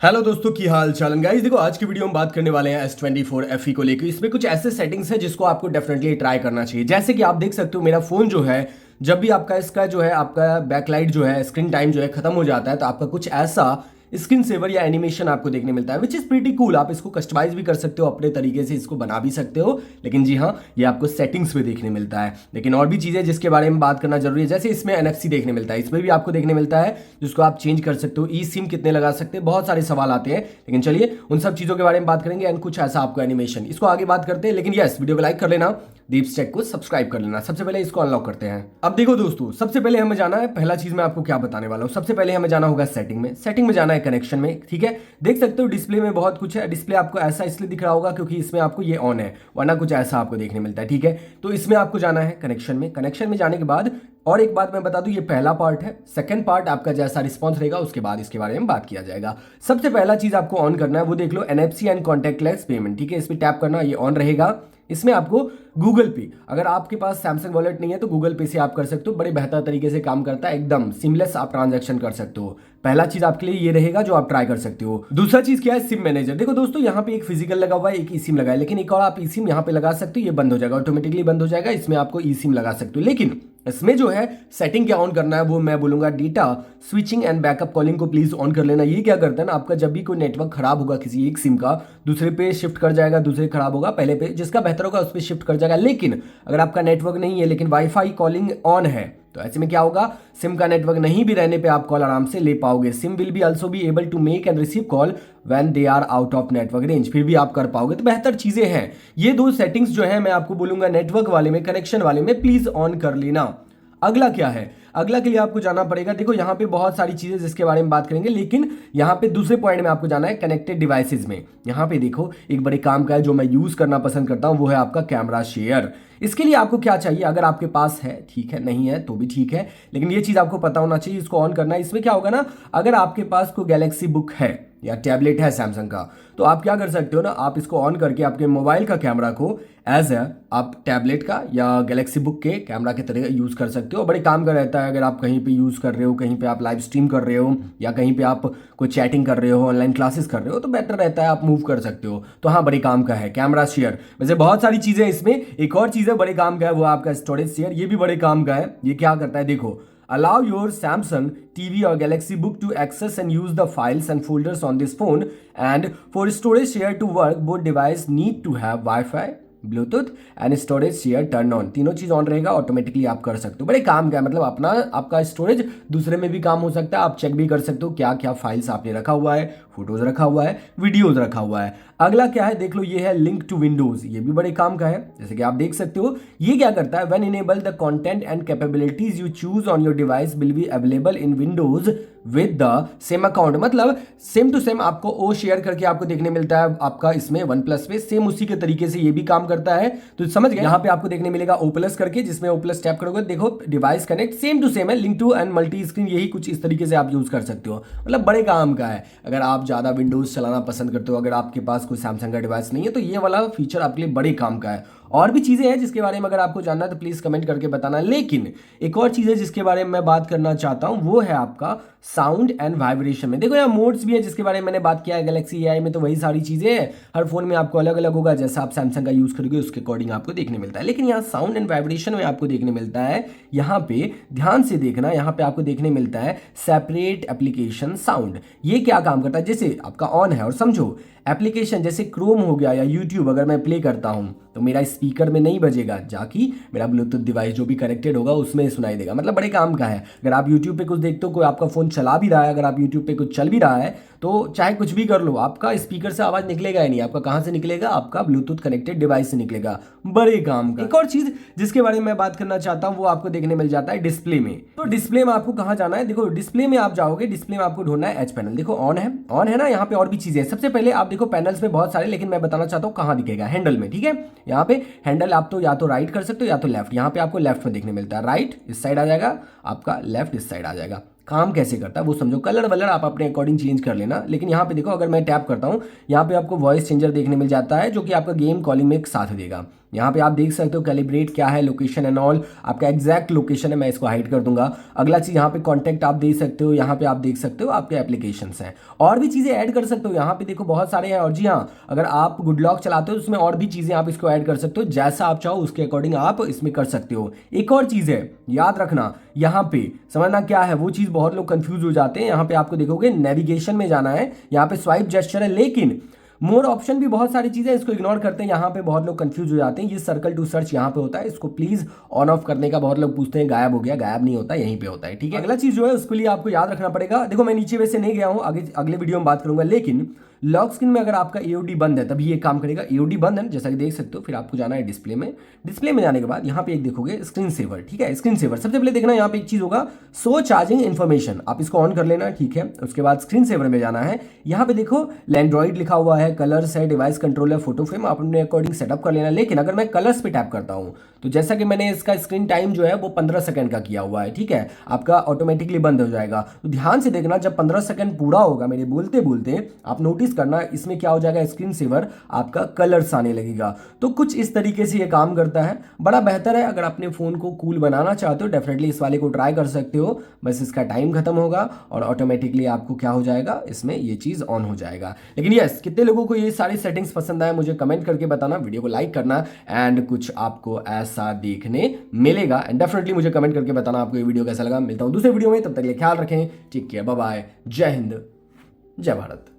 Hello दोस्तों की हाल चाल गाइस। देखो आज की वीडियो में बात करने वाले हैं S24 FE को लेकर। इसमें कुछ ऐसे सेटिंग्स है जिसको आपको डेफिनेटली ट्राई करना चाहिए। जैसे कि आप देख सकते हो मेरा फोन जो है, जब भी आपका इसका जो है आपका बैकलाइट जो है स्क्रीन टाइम जो है खत्म हो जाता है तो आपका कुछ ऐसा स्क्रीन सेवर या एनिमेशन आपको देखने मिलता है, विच इज प्रीटी कूल। आप इसको कस्टमाइज भी कर सकते हो, अपने तरीके से इसको बना भी सकते हो, लेकिन जी हाँ ये आपको सेटिंग्स में देखने मिलता है। लेकिन और भी चीजें जिसके बारे में बात करना जरूरी है, जैसे इसमें NFC देखने मिलता है, इसमें भी आपको देखने मिलता है जिसको आप चेंज कर सकते हो। ई सिम कितने लगा सकते हैं, बहुत सारे सवाल आते हैं, लेकिन चलिए उन सब चीजों के बारे में बात करेंगे। एंड कुछ ऐसा आपको एनिमेशन, इसको आगे बात करते हैं, लेकिन यस वीडियो को लाइक कर लेना, दीप्स टेक को सब्सक्राइब कर लेना। सबसे पहले इसको अनलॉक करते हैं। अब देखो दोस्तों, सबसे पहले हमें जाना है, पहला चीज मैं आपको क्या बताने वाला हूं, सबसे पहले हमें जाना होगा सेटिंग में। सेटिंग में जाना है कनेक्शन में, ठीक है। देख सकते हो डिस्प्ले में बहुत कुछ है। डिस्प्ले आपको ऐसा इसलिए दिख रहा होगा क्योंकि इसमें आपको ये ऑन है, वरना कुछ ऐसा आपको देखने मिलता है, ठीक है। तो इसमें आपको जाना है कनेक्शन में। कनेक्शन में जाने के बाद और एक बात मैं बता दूं, ये पहला पार्ट है। सेकंड पार्ट आपका जैसा रिस्पॉन्स रहेगा उसके बाद इसके बारे में बात किया जाएगा। सबसे पहला चीज आपको ऑन करना है, वो देख लो NFC एंड कॉन्टैक्टलेस पेमेंट, ठीक है। इस पर टैप करना, ये ऑन रहेगा। इसमें आपको गूगल पे, अगर आपके पास सैमसंग वॉलेट नहीं है तो गूगल पे से आप कर सकते हो, बड़े बेहतर तरीके से काम करता है, एकदम सिमलेस आप ट्रांजैक्शन कर सकते हो। पहला चीज आपके लिए ये रहेगा जो आप ट्राई कर सकते हो। दूसरा चीज क्या है, सिम मैनेजर। देखो दोस्तों, यहाँ पे एक फिजिकल लगा हुआ है, एक ई सिम लगा है, लेकिन एक और आप ई सिम यहाँ पे लगा सकते हो, ये बंद हो जाएगा, ऑटोमेटिकली बंद हो जाएगा। इसमें आपको ई सिम लगा सकते हो, लेकिन इसमें जो है सेटिंग क्या ऑन करना है वो मैं बोलूंगा, data switching and backup calling को प्लीज ऑन कर लेना। ये क्या करता है ना, आपका जब भी कोई नेटवर्क खराब होगा किसी एक सिम का, दूसरे पे शिफ्ट कर जाएगा, दूसरे खराब होगा पहले पे, जिसका बेहतर होगा उस पर शिफ्ट कर जाएगा। लेकिन अगर आपका नेटवर्क नहीं है लेकिन वाईफाई कॉलिंग ऑन है, तो ऐसे में क्या होगा, सिम का नेटवर्क नहीं भी रहने पे आप कॉल आराम से ले पाओगे। SIM will be also be able to make and receive call when they are out of network range, फिर भी आप कर पाओगे। तो बेहतर चीजें हैं ये दो सेटिंग्स जो है, मैं आपको बोलूंगा नेटवर्क वाले में, कनेक्शन वाले में प्लीज ऑन कर लेना। अगला क्या है, अगला के लिए आपको जाना पड़ेगा। देखो यहाँ पे बहुत सारी चीजें जिसके बारे में बात करेंगे, लेकिन यहाँ पे दूसरे पॉइंट में आपको जाना है कनेक्टेड डिवाइसेस में। यहाँ पे देखो एक बड़े काम का है जो मैं यूज करना पसंद करता हूँ, वो है आपका कैमरा शेयर। इसके लिए आपको क्या चाहिए, अगर आपके पास है ठीक है, नहीं है तो भी ठीक है, लेकिन ये चीज आपको पता होना चाहिए, इसको ऑन करना है। इसमें क्या होगा ना, अगर आपके पास कोई गैलेक्सी बुक है या टैबलेट है सैमसंग का, तो आप क्या कर सकते हो ना, आप इसको ऑन करके आपके मोबाइल का कैमरा को एज ए आप टैबलेट का या गैलेक्सी बुक के कैमरा के तरह यूज कर सकते हो। बड़े काम का रहता है, अगर आप कहीं पे यूज कर रहे हो, कहीं पे आप लाइव स्ट्रीम कर रहे हो, या कहीं पे आप कोई चैटिंग कर रहे हो, ऑनलाइन क्लासेस कर रहे हो, तो बेटर रहता है, आप मूव कर सकते हो। तो हाँ, बड़े काम का है कैमरा शेयर। वैसे बहुत सारी चीजें इसमें, एक और चीज है बड़े काम का है, वो आपका स्टोरेज शेयर, ये भी बड़े काम का है। ये क्या करता है देखो, allow your Samsung TV or Galaxy Book to access and use the files and folders on this phone, and for storage share to work both devices need to have Wi-Fi, Bluetooth and storage share turn on. तीनों चीज on रहेगा, automatically आप कर सकते हो। बड़े काम का है, मतलब अपना आपका स्टोरेज दूसरे में भी काम हो सकता है, आप चेक भी कर सकते हो क्या क्या फाइल्स आपने रखा हुआ है, फोटोज रखा हुआ है, वीडियोज रखा हुआ है। अगला क्या है देख लो, ये है लिंक टू विंडोज। ये भी बड़े काम का है, जैसे कि आप देख सकते हो। ये क्या करता है, when enable the content and capabilities you choose on your device will be available in Windows with the same account. मतलब सेम टू सेम आपको ओ शेयर करके आपको देखने मिलता है आपका इसमें OnePlus में, सेम उसी के तरीके से ये भी काम करता है। तो समझ गए, यहाँ पे आपको देखने मिलेगा O+ करके, जिसमें O+ टैप करोगे देखो device connect same to same है, link to and multi screen, यही कुछ इस तरीके से आप यूज कर सकते हो। मतलब बड़े काम का है। अगर आप ज्यादा विंडोज चलाना पसंद करते हो, अगर आपके पास कोई सैमसंग का डिवाइस नहीं है, तो ये वाला फीचर आपके लिए बड़े काम का है। और भी चीजें हैं जिसके बारे में अगर आपको जानना है तो प्लीज कमेंट करके बताना। लेकिन एक और चीज है जिसके बारे में मैं बात करना चाहता हूं, वो है आपका साउंड एंड वाइब्रेशन में। देखो यहाँ मोड्स भी है जिसके बारे में मैंने बात किया है, गैलेक्सी AI में तो वही सारी चीजें हैं। हर फोन में आपको अलग अलग होगा, जैसा आप सैमसंग का यूज करोगे उसके अकॉर्डिंग आपको देखने मिलता है। लेकिन यहाँ साउंड एंड वाइब्रेशन में आपको देखने मिलता है, यहाँ पे ध्यान से देखना, यहाँ पे आपको देखने मिलता है सेपरेट एप्लीकेशन साउंड। ये क्या काम करता है, जैसे आपका ऑन है और समझो एप्लीकेशन जैसे क्रोम हो गया या यूट्यूब, अगर मैं प्ले करता हूं तो मेरा स्पीकर में नहीं बजेगा, जाकि मेरा ब्लूटूथ डिवाइस जो भी कनेक्टेड होगा उसमें सुनाई देगा। मतलब बड़े काम का है। अगर आप यूट्यूब पे कुछ देखते हो, कोई आपका फोन चला भी रहा है, अगर आप यूट्यूब पे कुछ चल भी रहा है, तो चाहे कुछ भी कर लो, आपका स्पीकर से आवाज निकलेगा ही नहीं। आपका कहां से निकलेगा, आपका ब्लूटूथ कनेक्टेड डिवाइस से निकलेगा। बड़े काम का। एक और चीज जिसके बारे में मैं बात करना चाहता हूं, वो आपको देखने मिल जाता है डिस्प्ले में। तो डिस्प्ले में आपको कहां जाना है, देखो डिस्प्ले में आप जाओगे, डिस्प्ले में आपको ढूंढना है एच पैनल। देखो ऑन है, ऑन है ना। यहाँ पे और भी चीजें हैं। सबसे पहले आप देखो पैनल्स में बहुत सारे, लेकिन मैं बताना चाहता हूँ कहां दिखेगा, हैंडल में, ठीक है। यहाँ पे हैंडल आप तो या तो राइट कर सकते हो या तो लेफ्ट। यहाँ पे आपको लेफ्ट में देखने मिलता है, राइट इस साइड आ जाएगा आपका, लेफ्ट इस साइड आ जाएगा। काम कैसे करता है वो समझो, कलर वलर आप अपने अकॉर्डिंग चेंज कर लेना। लेकिन यहाँ पे देखो, अगर मैं टैप करता हूँ, यहाँ पे आपको वॉइस चेंजर देखने मिल जाता है, जो कि आपका गेम कॉलिंग में एक साथ देगा। यहाँ पे आप देख सकते हो कैलिब्रेट क्या है, लोकेशन एंड ऑल, आपका एग्जैक्ट लोकेशन है, मैं इसको हाइड कर दूंगा। अगला चीज़ यहाँ पे कॉन्टैक्ट आप देख सकते हो, यहाँ पे आप देख सकते हो आपके एप्लीकेशंस हैं, और भी चीज़ें ऐड कर सकते हो। यहाँ पे देखो बहुत सारे हैं, और जी हाँ, अगर आप गुड लॉक चलाते हो तो उसमें और भी चीज़ें आप इसको ऐड कर सकते हो, जैसा आप चाहो उसके अकॉर्डिंग आप इसमें कर सकते हो। एक और चीज़ है, याद रखना, यहाँ पे समझना क्या है वो चीज़, बहुत लोग कंफ्यूज हो जाते हैं। यहाँ पे आपको देखोगे नेविगेशन में जाना है, यहाँ पे स्वाइप जेस्चर है, लेकिन मोर ऑप्शन भी बहुत सारी चीजें, इसको इग्नोर करते हैं। यहाँ पे बहुत लोग कंफ्यूज हो जाते हैं, ये सर्कल टू सर्च यहाँ पे होता है, इसको प्लीज ऑन ऑफ करने का बहुत लोग पूछते हैं, गायब हो गया, गायब नहीं होता, यहीं पे होता है, ठीक है। अगला चीज जो है उसके लिए आपको याद रखना पड़ेगा, देखो मैं नीचे वैसे नहीं गया हूँ, आगे अगले वीडियो में बात करूंगा, लेकिन लॉक स्क्रीन में अगर आपका एओडी बंद है तभी ये काम करेगा। एओडी बंद है जैसा कि देख सकते हो, फिर आपको जाना है डिस्प्ले में। डिस्प्ले में जाने के बाद यहाँ पे एक देखोगे स्क्रीन सेवर, ठीक है। स्क्रीन सेवर सबसे पहले देखना, यहाँ पे एक चीज होगा शो चार्जिंग इन्फॉर्मेशन, आप इसको ऑन कर लेना, ठीक है। उसके बाद स्क्रीन सेवर में जाना है, यहाँ पे देखो लैंड्रॉइड लिखा हुआ है, कलर्स है, डिवाइस कंट्रोलर, फोटो फ्रेम, आप अपने अकॉर्डिंग सेटअप कर लेना। लेकिन अगर मैं कलर्स पे टैप करता हूँ तो जैसा कि मैंने इसका स्क्रीन टाइम जो है वो 15 सेकंड का किया हुआ है, ठीक है, आपका ऑटोमेटिकली बंद हो जाएगा। तो ध्यान से देखना, जब 15 सेकंड पूरा होगा मेरे बोलते बोलते, आप नोटिस करना इसमें क्या हो जाएगा, स्क्रीन सेवर आपका कलर्स आने लगेगा। तो कुछ इस तरीके से ये काम करता है, बड़ा बेहतर है। अगर अपने फोन को कूल बनाना चाहते हो डेफिनेटली इस वाले को ट्राई कर सकते हो, बस इसका टाइम खत्म होगा और ऑटोमेटिकली आपको क्या हो जाएगा, इसमें ये चीज ऑन हो जाएगा। लेकिन यस, कितने लोगों को ये सारी सेटिंग्स पसंद आए मुझे कमेंट करके बताना, वीडियो को लाइक करना, एंड कुछ आपको ऐसा देखने मिलेगा, एंड डेफिनेटली मुझे कमेंट करके बताना आपको ये वीडियो कैसा लगा। मिलता हूं दूसरे वीडियो में, तब तक के लिए ख्याल रखें, टेक केयर, बाय बाय, जय हिंद, जय भारत।